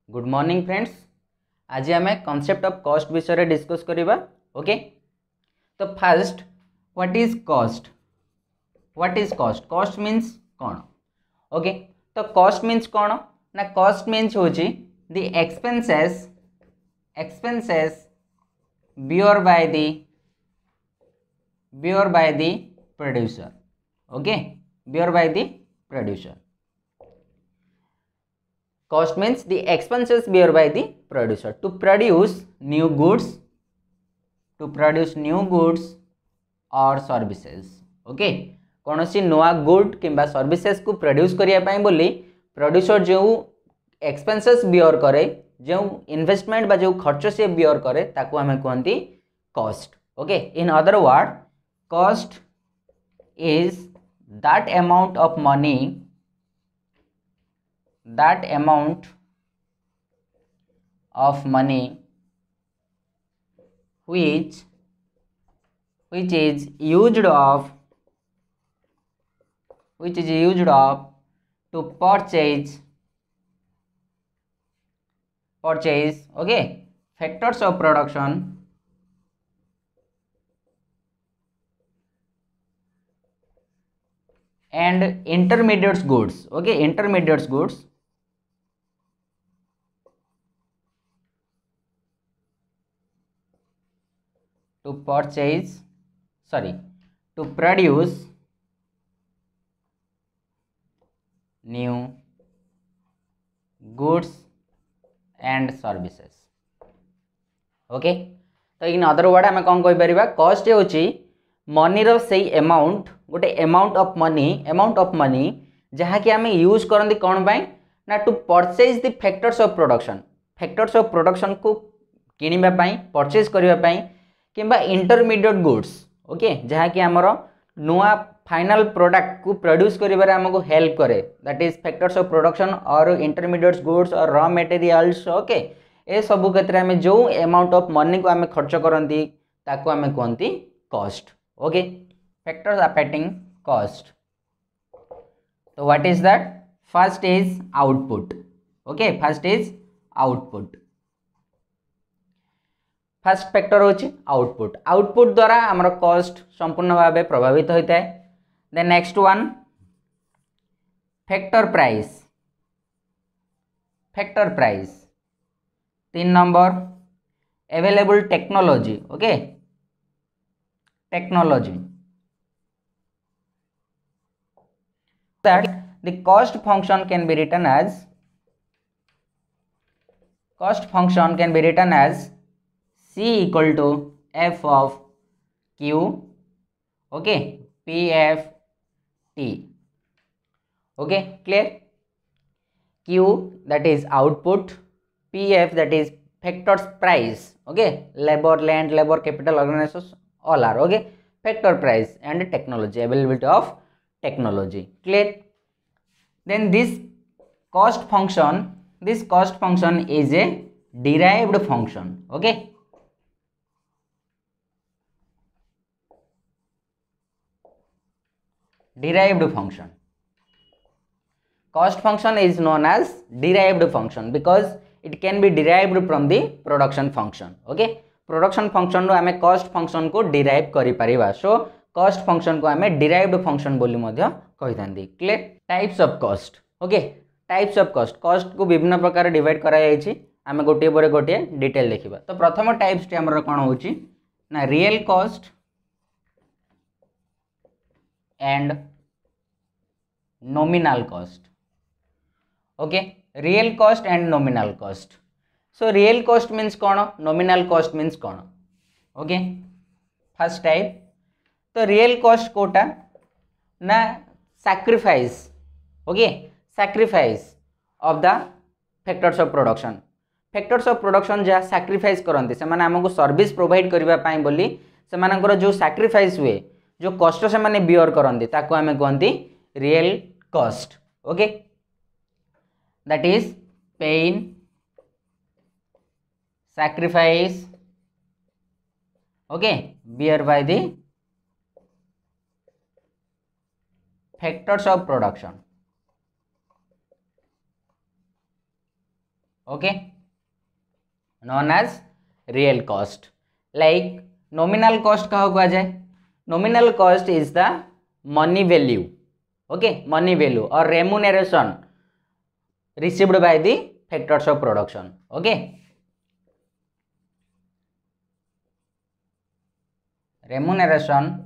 Good morning friends. आज आम concept of cost विषय डिस्कस करिबा। ओके, तो first what is cost? What is cost? Cost means कौन? ओके, तो कॉस्ट मीन्स कौन ना? कॉस्ट मीन्स होची the expenses bear by the producer. Okay, bear by the producer. Cost means the expenses bear by the producer to produce new goods, or services. Okay, कौन सी नुआ good किंबा services को produce करने बोली producer जो expenses beer करे, जो investment बा जो खर्च से बियर करे ताको हमें कहते cost. Okay, in other word cost is that amount of money, which is used of to purchase okay, factors of production and intermediate goods. Okay, intermediate goods to produce new goods and services. Okay, तो in other word आम कौन कही परिबा? Cost होची money रो सेई amount, गोटे amount of money जहाँ कि आम यूज करंदी कौन पाई ना? To purchase the factors of production को किनिबा पाई, परचेज करबा पाई किंबा इंटरमीडिएट गुड्स। ओके, जहाँ कि आमर नुआ फाइनल प्रोडक्ट को प्रोड्यूस करिबारे हमको हेल्प करे, that is factors of production और इंटरमीडिएट गुड्स और रॉ मटेरियल्स। ओके, ए सबु क्षेत्र में जो अमाउंट ऑफ मनी को आम खर्च करती ताको आम कहती cost. Okay, factors affecting cost. तो what is that? First is output. Okay, first is output. First factor होची आउटपुट। आउटपुट द्वारा आमर कॉस्ट संपूर्ण भाव प्रभावित होता है। Then next one factor price. 3 number available technology. Okay, technology that the cost function can be written as C equal to F of Q, okay, PFT. Okay, clear? Q that is output, PF that is factors price, okay, labor, land, labor, capital, organizations, all are okay. Factor price and technology, availability of technology. Clear? Then this cost function is a derived function. Okay. Derived function. Cost function is known as derived function because it can be derived from the production function. Okay, production function रो हमें cost function को derive करी परिबा, so cost function को हमें derived function बोली मध्य कहि थांदी। Clear? Types of cost. Okay, types of cost को विभिन्न प्रकार डिवाइड करा जाय छी, हमें गोटे पर गोटे डिटेल देखिबा। तो प्रथम टाइप्स टी हमर कोन होची ना real cost and nominal cost. Okay, real cost and nominal cost. So real cost means कौन, nominal cost means कौन? Okay, first type तो real cost कोटा ना sacrifice. Okay, sacrifice of the factors of production. factors of production जहाँ sacrifice करते से माने हमको service provide करबा पाई बोली से मानकर जो sacrifice हुए, जो कष्ट से माने बियर करते ताको हमें कहती real cost. Okay, that is pain, sacrifice, okay, bear by the factors of production. Okay known as real cost like nominal cost क्या कहा जाए nominal cost is the money value okay money value और remuneration received by the factors of production okay remuneration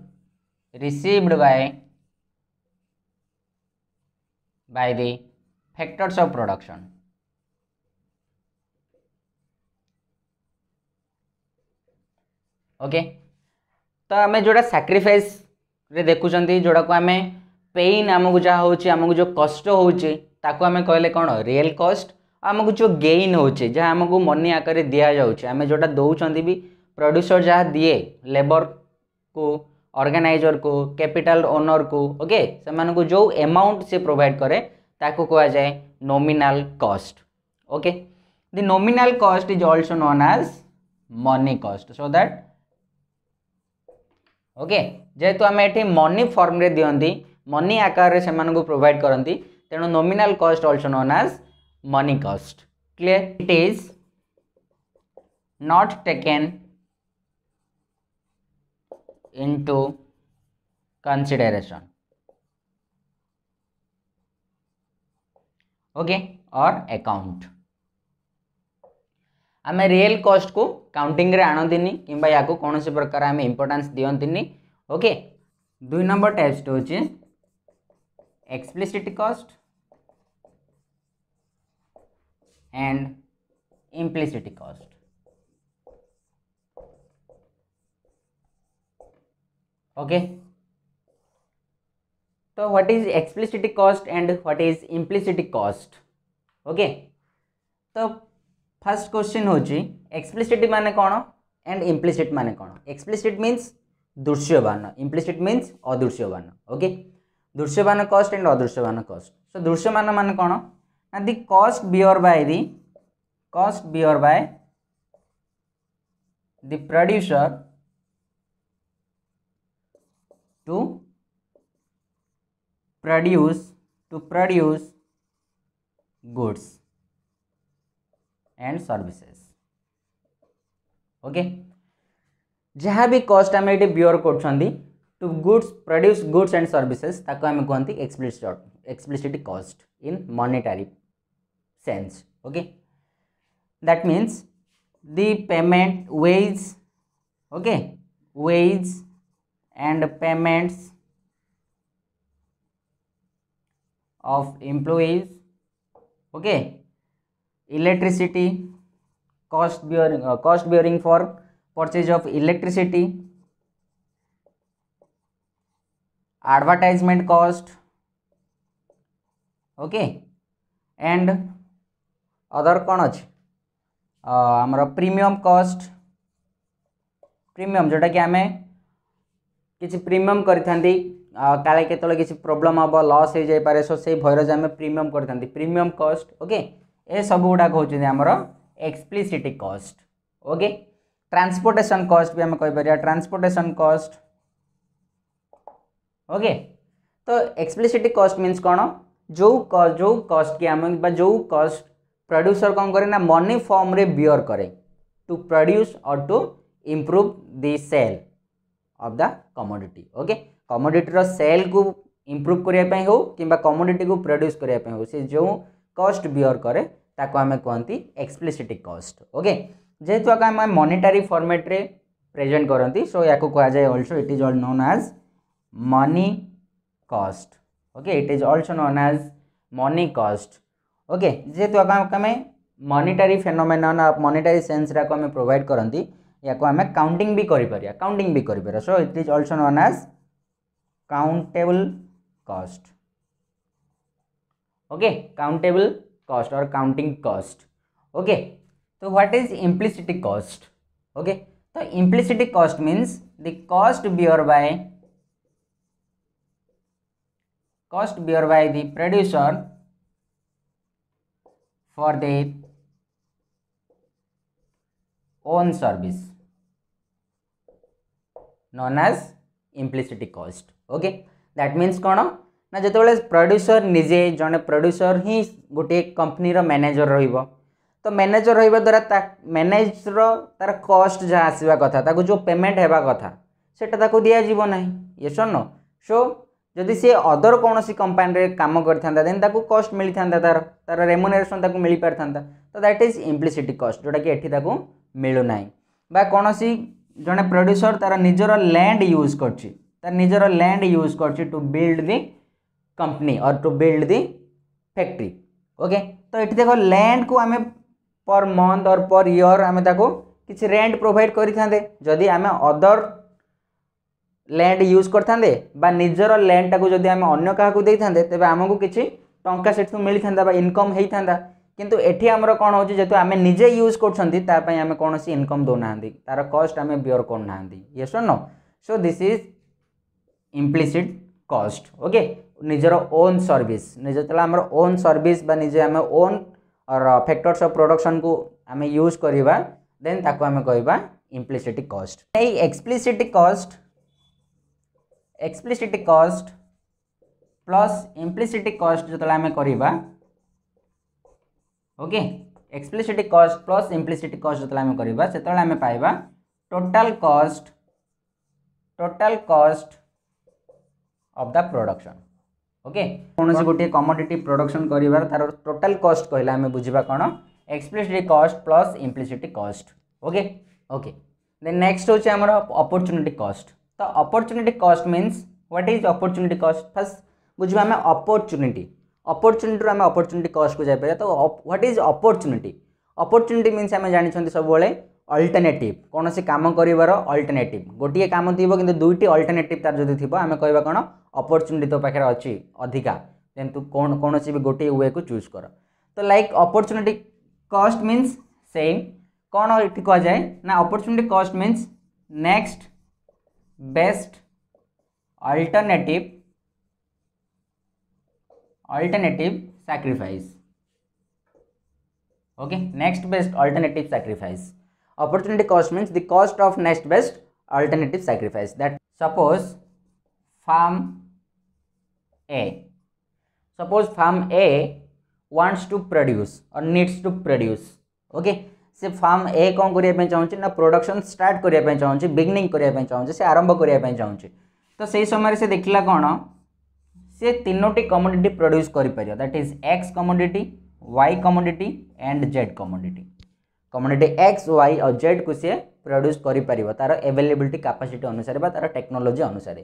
received by the factors of production okay तो आम जोड़ा sacrifice रे देखुचंती जोड़ा को आम पेन आमको जहाँ होची आमको जो कष्ट होची ताको आम कहले कौन रियल कॉस्ट आमको जो गेन होची जहाँ आमको मनी आकार दिया जाउची आम जोड़ा दौरान भी प्रोड्यूसर जहाँ दिए लेबर को ऑर्गेनाइजर को कैपिटल ओनर को ओके से मानक जो अमाउंट से प्रोवाइड करे ताको कहा जाए nominal cost okay the nominal cost is also known as money cost so that okay जेहेतु आम ये मनी फॉर्म रे दियंती मनी आकार रे से मानक प्रोवाइड करती तेणु nominal cost also known as money cost clear it is not taken into consideration okay और अकाउंट आम रियल कॉस्ट को काउंटिंग रे आणंतिनी किंबा या को कौन से प्रकार आम इंपोर्टेंस दियंतिनी ओके 2 नंबर टाइप्स होची explicit cost and implicit cost okay तो what is explicit cost and what is implicit cost okay तो फर्स्ट क्वेश्चन होची एक्सप्लिसिट माने कौन एंड इम्प्लिसिट माने कौन एक्सप्लिसिट मीन्स दृश्यमान इम्प्लिसिट मीन्स अदृश्यमान ओके दृश्यमान कॉस्ट एंड अदृश्यमान कॉस्ट सो दृश्यमान माने कौन ना the cost bear by the producer to produce goods and services okay जहाँ भी कॉस्ट आम ये बियर कर to goods produce goods and services ताको आम कहते explicit cost in monetary sense okay that means the payment wage okay wage and payments of employees okay electricity cost bearing for purchase of electricity advertisement cost okay and other कौन अच्छे आमर premium cost premium जोटा कि आम किसी premium करिथांती काले केतले किसी problem हम लॉस हो जाय पारे सो से भयर आम प्रीमियम करिथांती प्रीमियम कॉस्ट ओके ए सब गुडा होचि हमर explicit cost okay transportation cost भी हम कहि परिया ट्रांसपोर्टेशन कॉस्ट ओके तो एक्सप्लिसिट कॉस्ट मीन्स कौन जो कॉस्ट की आम जो कॉस्ट प्रोड्यूसर कौन करे ना मनी फॉर्म रे बियर करे टू प्रोड्यूस और to improve the sale of the commodity okay commodity रो सेल को इम्प्रूव करने हो कि कमोडिटी को प्रोड्यूस करने हो से जो कॉस्ट बियर करे ताको आम कहती एक्सप्लिसिट कॉस्ट ओके जेहेतु आम मॉनेटरी फॉर्मेट रे प्रेजेंट करती सो या कहा जाए also it is all known as money cost okay it is also known as money cost okay जेहेतु आम मॉनेटरी फेनोमेनन मॉनेटरी सेंस रा को आम प्रोवाइड करती या को आम काउंटिंग भी करिपर so it is also known as countable cost okay countable cost और काउंटिंग कॉस्ट ओके तो what is implicit cost okay तो implicit cost means the cost bear by the producer for their own service known as implicit cost okay that means कौन ना जो producer निजे जड़े producer ही गोटे company रो manager रहिबो तो मैनेजर रहिबा द्वारा मैनेजर तार कॉस्ट जहाँ आसवा कथा ताको जो पेमेंट हेबा कथा सेटा ताको दिया जीवो नाही यस और नो सो जदि सी अदर कौन सी कंपानी रे काम करथांदा देन ताको कॉस्ट मिली थांदा तार रेमुनरेशन ताको मिली पारथांदा तो दैट इज इम्प्लिसिट कॉस्ट जोटा कि एठी ताको मिलु नाही बा कौन सी जने प्रोड्यूसर तार निजर लैंड यूज करछि तार निजर लैंड यूज करछि टू बिल्ड द कंपनी और to build the factory okay तो ये देखो लैंड को आम पर मंथ और पर ईयर आम किसी रेंट प्रोवाइड करें जदि आम अदर लैंड यूज करते बा निजर लैंड टाक जदि आम अन्य क्या तेज आमको किसी टंका से मिली था इनकम होता किंतु एठी आमर कौन हो जेतु आम निजे यूज कर कौन सी इनकम दौना तार कॉस्ट आम बियर करना यस और no so this is implicit cost okay निजर ओन सर्विस निज जो आम ओन सर्विस बा निजे आम ओन और फैक्टर्स ऑफ प्रोडक्शन को आम यूज करवा देन ताको आम कहवा implicit cost explicit cost plus implicit cost जो आम करवा okay explicit cost plus implicit cost जो आम करवा से आम पाइबा total cost of the production okay कौन से गोटे कमोडिटी प्रोडक्शन करिवार तार टोटल कॉस्ट कहला हमें बुझिबा कोन explicit cost plus implicit cost okay okay then next होचे हमर अपॉर्चुनिटी कॉस्ट तो opportunity cost means what is opportunity cost first बुझिबा हमें अपॉर्चुनिटी रो हमें अपॉर्चुनिटी कॉस्ट को जाय पे तो व्हाट इज अपॉर्चुनिटी मींस हमें जानि छथि सब बेले अल्टरनेटिव कौन से काम करिवार अल्टरनेटिव गोटे काम थी कि दुईटी अल्टरनेटिव तार जदि थी आम कहवा कौन अपॉर्चुनिटी तो पाखे अच्छी अधिका देन तू कौन सी भी गोटे वे को चूज कर तो like opportunity cost means same कौन ये कह जाए ना opportunity cost means next best alternative sacrifice okay next best alternative sacrifice opportunity cost means the cost of next best alternative sacrifice that suppose farm A wants to produce or needs to produce okay से farm ए कौन करने चाहूँ ना production start करने चाहूँ beginning करने चाहूँ से आरंभ करने चाहूँ तो से समय से देखला कौन से तीनोटी कमोडिटी प्रोड्यूस कर that is X commodity Y commodity and Z commodity commodity X Y और जेड को सी प्रोड्यूस कर तार अवेलेबिलिटी कैपेसिटी अनुसार तार टेक्नोलोजी अनुसार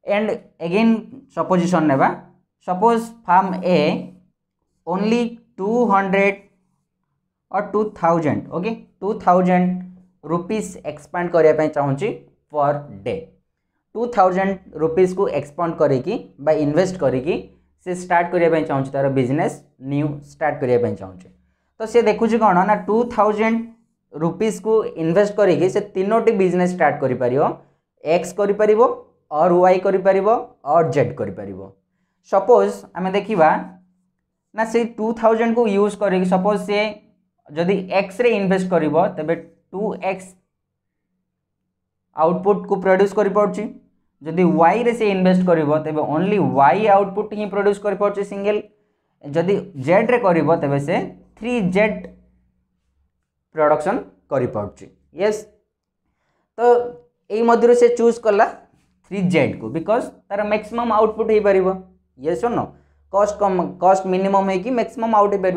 एंड अगेन सपोजिशन नेबा सपोज फार्म ए ओनली 200 और 2000 ओके 2000 रुपीस एक्सपांड करने चाहूँगी पर डे 2000 रुपीस को एक्सपांड करी इन्वेस्ट करी से स्टार्ट करने चाहूँगी तार बिजनेस न्यू स्टार्ट करने चाहूँगी तो सी देखुची कौन ना 2000 रुपीस को इन्वेस्ट करी से तीनोटी बिजनेस स्टार्ट कर एक्स कर और वाई कर और जेड कर सपोज आम देखा ना से 2000 को यूज कर सपोज से जदि एक्स रे इन्वेस्ट कर तेबे 2x आउटपुट को प्रोड्यूस कर पार्ची जदि वाई रे से इन्वेस्ट कर तेबे ओनली वाई आउटपुट ही प्रोड्यूस कर पार्ची सिंगल जदि जेड रे कर तेबे से 3z प्रोडक्शन कर पार्ची यस तो यही मध्य से चूज कला 3z को बिकॉज तार मैक्सिमम आउटपुट हो पार यस नो कॉस्ट मिनिमम है कि मैक्सिमम आउट हो पार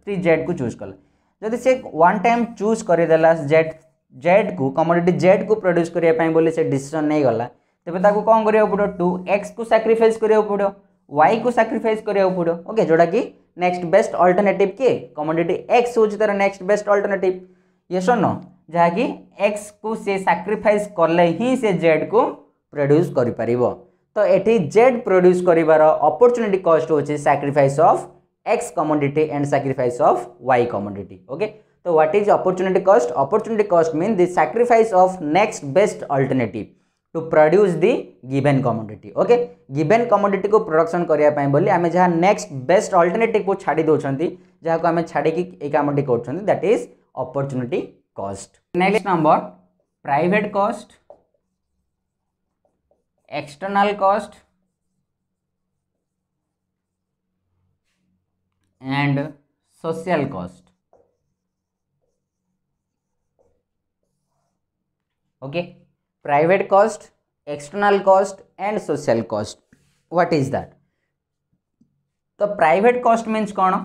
3z को चूज कला जदि से वन टाइम चूज करदेला जेड को कमोडिटी जेड को प्रोड्यूस करने बोले से डिसीजन नहीं गला तेज कौन करा पड़ो 2x को सैक्रिफाइस करा पड़ो y को सैक्रिफाइस करा पड़ो ओके जोड़ा कि नेक्स्ट बेस्ट अल्टरनेटिव किए कमोडिटी एक्स हूँ तार नेक्स्ट बेस्ट अल्टरनेटिव यस और नो जहाँकि एक्स को से सैक्रिफाइस कले ही से जेड को प्रोड्यूस कर तो ये जेड प्रोड्यूस कर अपॉर्चुनिटी कॉस्ट होची sacrifice of X commodity and sacrifice of Y commodity okay तो what is opportunity cost mean the sacrifice of next best alternative to produce the given commodity okay given commodity को production करने बोली आम जहाँ next best alternative को छाड़ी दौरान जहाँ को आम छाड़ी ये कामटी कर that is opportunity cost next number private cost external cost and social cost okay, private cost, external cost and social cost, what is that? तो प्राइवेट कॉस्ट मीन्स कौन?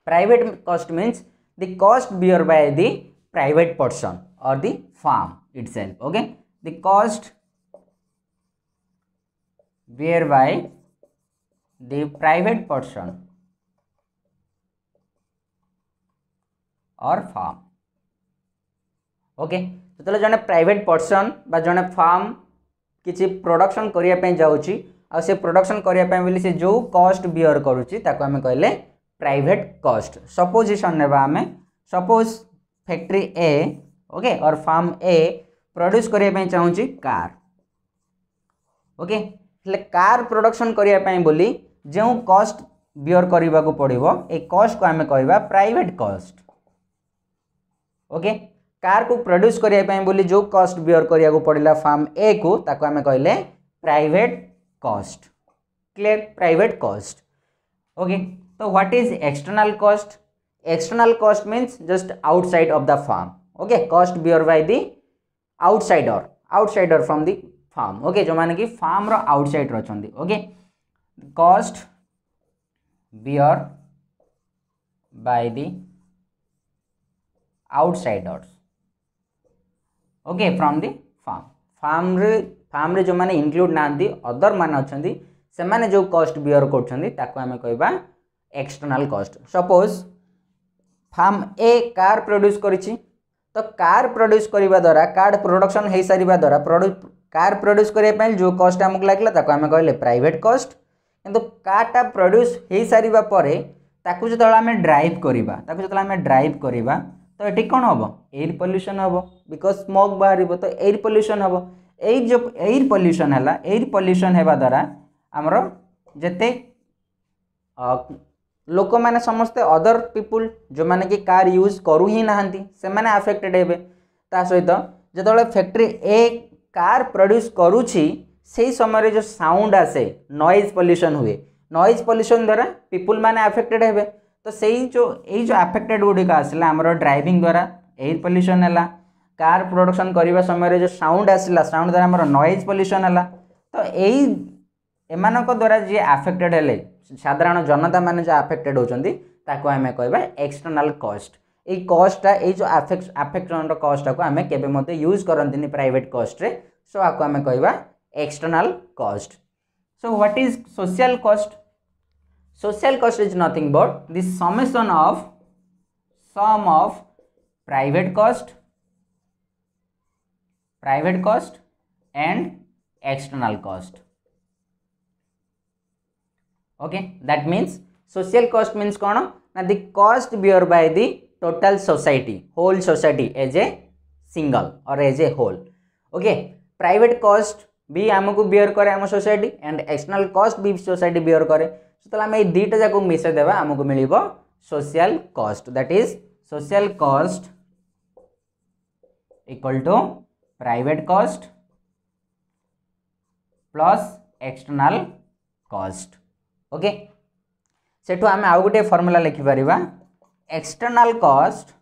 Private cost means the cost bear by the private person और the firm itself. Okay, the cost bear by the private person or farm. Okay, जो जड़े private person बा जड़े farm किसी production करने जाऊँगी आ से प्रोडक्शन करने बोली से जो कॉस्ट बियर करुच्ची ताको आमे कहले प्राइवेट कॉस्ट. सपोजिशन नेबा आमे, सपोज फैक्ट्री ए ओके और फार्म ए प्रोड्यूस करने चाहूँगी कार. ओके, हेले कार प्रोडक्शन करने बोली जो कॉस्ट बियर करने को पड़ो ए कॉस्ट को आमे कहवा प्राइवेट कॉस्ट. ओके, कार को प्रोड्यूस करने बोली जो कॉस्ट बियर करने को पड़ला फार्म ए को ताको आमे कहले private cost. Clear? Private cost. Okay, तो what is external cost? External cost means just outside of the firm. Okay, cost bear by the outsider from the firm. Okay, जो माने कि फार्म रो आउटसाइड रचंदी. Okay, cost bear by the outsiders. Okay, from the firm. Firm रे जो माने include नांदी other माने अछंदी से माने जो कॉस्ट बियर करछंदी ताको हमें कहबा एक्सटर्नल कॉस्ट. सपोज फार्म ए कार प्रोड्यूस करिछि तो कार प्रोड्यूस करने द्वारा कार प्रोडक्शन हो सारा द्वारा कार प्रोड्यूस करने जो कॉस्ट आमको लगे ताको आमे कहले प्राइवेट कॉस्ट. किंतु कारटा प्रोड्यूस हो सारा पर ताकू जो आम ड्राइव करवा तो ये कौन हम एयर पॉल्यूशन हम बिकज स्मोक बाहर तो एयर पॉल्यूशन हम. जो एयर पॉल्यूशन है एयर पॉल्यूशन होगा द्वारा आमर जेते लोक मैंने समस्ते अदर पीपुल जो मैंने कि कार यूज करू ही नहांती से मैंने अफेक्टेड हेबे. ता सहित जो फैक्ट्री ए कार प्रोड्यूस करुछि से समय जो साउंड आसे नॉइज पॉल्यूशन हुए, नॉइज पॉल्यूशन द्वारा पीपुल मैंने अफेक्टेड हेबे. तो सही जो अफेक्टेड गुड़िक आसला आमर ड्राइविंग द्वारा एयर पॉल्यूशन है, कार प्रोडक्शन करने समय जो साउंड आसला साउंड द्वारा आमर नॉइज पॉल्यूशन है. तो यही एमानक द्वारा जी अफेक्टेड हेले साधारण जनता माने जो अफेक्टेड होचंदी ताको हमें कहबा एक्सटर्नल कॉस्ट. ए कॉस्टा ए जो अफेक्शन कॉस्ट को आमे केबे मते यूज करंतिनी प्राइवेट कॉस्ट रे. सो आको हमें कहबा external cost. So what is social cost? Social cost is nothing but the summation of sum of private cost and external cost. Okay, that means social cost means कौन ना the cost bear by the total society, whole society as a single और as a whole. Okay, private cost भी आमको bear करे आम society and external cost भी society bear करे. तो आम ये दुईटा जाक मिसाई देवा आमको मिल social cost. That is social cost equal to private cost plus external cost. Okay, सेठू आम आउ गोटे फॉर्मूला लिखिपर एक्सटर्नल कॉस्ट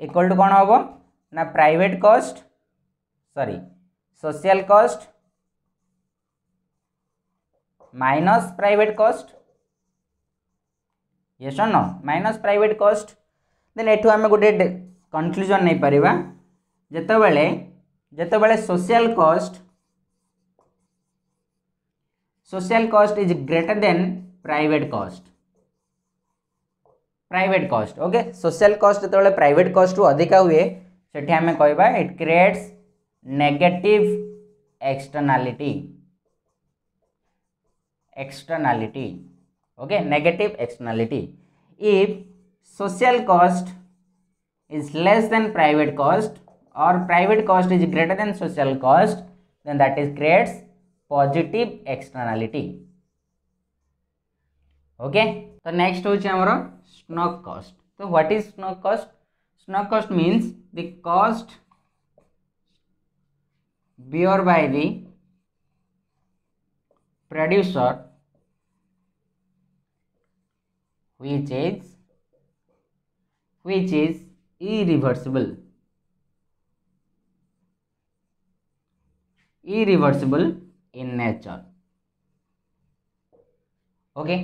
इक्वल टू कौन हम ना private cost sorry social cost minus private cost. Yes और no? Minus private cost. Then एठू आम गोटे कनक्लूजन नहीं पारिबा जेतेबेले social cost is greater than private cost. Okay, social cost जो प्राइवेट कॉस्ट रु अधिका हुए सेठी आमे कहबा it creates negative externality. Okay, negative externality. If social cost is less than private cost or private cost is greater than social cost, then that is creates positive externality. Okay, so next होची हमरो snug cost. So what is snug cost? Snug cost means the cost bear by the producer which is irreversible. Irreversible in nature. Okay,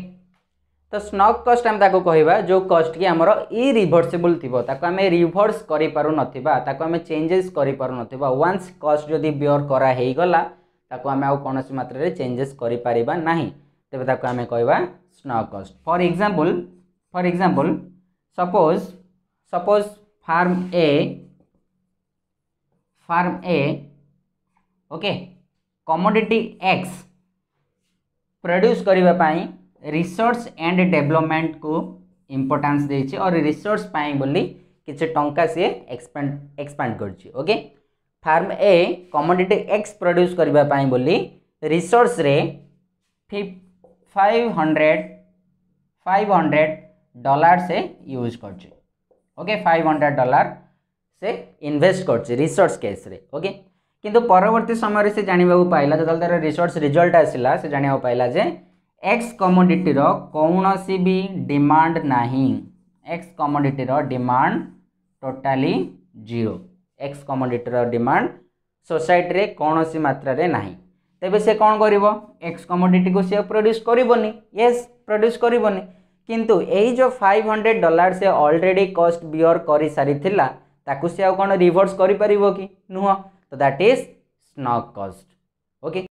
तो स्नक कस्ट आम ताको कहवा जो कस्ट की आमर इरिवर्सिबल थी ताको आम रिभर्स करि पारु नथिबा ताको आम चेंजेस करि पारु नथिबा। वन्स कस्ट जदि बियर करा हेई गला ताको आम आउ कोनोसी मात्रा रे चेंजेस करि पारिबा नाही, तेबे ताको आम कहवा sunk cost. For example suppose firm A okay commodity X produce करबा पाई रिसर्च एंड डेवलपमेंट को इम्पोर्टेंस देछि और रिसर्च पाई बोली किछि टंका से एक्सपेंड करछि। Okay, firm A commodity X produce करबा पाई बोली रिसर्च रे $500 से यूज करछि। ओके, $500 से इन्वेस्ट करछि रिसर्च केस रे। ओके, किंतु परवर्ती समय से जानिबा पाइला जतल तार रिसर्च रिजल्ट आसिला से जानिबा पाइला जे एक्स कमोडिटी रो कौनसी भी डिमांड नहीं, एक्स कमोडिटी रो demand totally zero, X commodity रो डिमांड सोसाइटी रे कौनसी मात्रा रे नहीं। तेबे से कौन करिवो एक्स कमोडिटी को से प्रोड्यूस करिवोनी, यस प्रोड्यूस करिवोनी, किंतु एई जो $500 से ऑलरेडी कॉस्ट बियर करि सारी थिला ताकू से आ कोन रिवर्स करि परिबो कि नुह, तो दैट इज स्नक कॉस्ट। ओके।